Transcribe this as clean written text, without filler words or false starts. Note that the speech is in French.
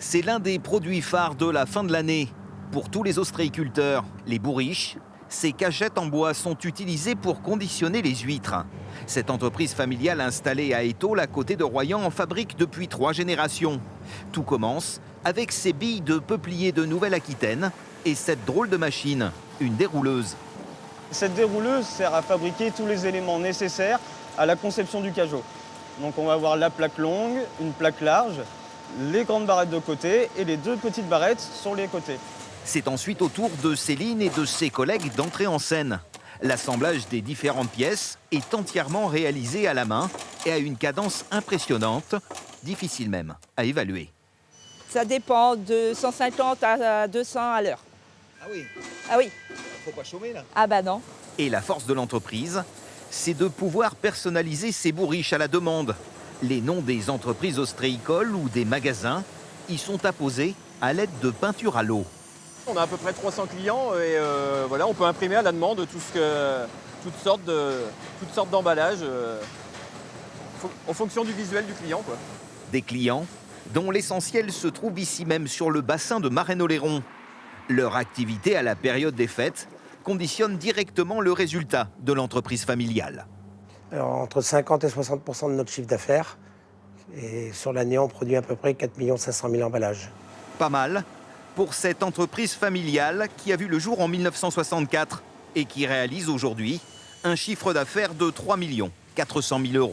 C'est l'un des produits phares de la fin de l'année. Pour tous les ostréiculteurs, les bourriches, ces cagettes en bois sont utilisées pour conditionner les huîtres. Cette entreprise familiale installée à Étaules, à côté de Royan, en fabrique depuis 3 générations. Tout commence avec ces billes de peuplier de Nouvelle-Aquitaine et cette drôle de machine, une dérouleuse. Cette dérouleuse sert à fabriquer tous les éléments nécessaires à la conception du cajot. Donc on va avoir la plaque longue, une plaque large, les grandes barrettes de côté et les 2 petites barrettes sur les côtés. C'est ensuite au tour de Céline et de ses collègues d'entrer en scène. L'assemblage des différentes pièces est entièrement réalisé à la main et à une cadence impressionnante, difficile même à évaluer. Ça dépend de 150 à 200 à l'heure. Ah oui, Ah oui. faut pas chômer là. Ah bah non. Et la force de l'entreprise, c'est de pouvoir personnaliser ces bourriches à la demande. Les noms des entreprises ostréicoles ou des magasins y sont apposés à l'aide de peinture à l'eau. On a à peu près 300 clients et voilà, on peut imprimer à la demande toutes sortes d'emballages en fonction du visuel du client, quoi. Des clients dont l'essentiel se trouve ici même sur le bassin de Marennes-Oléron. Leur activité à la période des fêtes conditionne directement le résultat de l'entreprise familiale. Alors, entre 50 et 60% de notre chiffre d'affaires. Et sur l'année, on produit à peu près 4 500 000 emballages. Pas mal pour cette entreprise familiale qui a vu le jour en 1964 et qui réalise aujourd'hui un chiffre d'affaires de 3 400 000 €.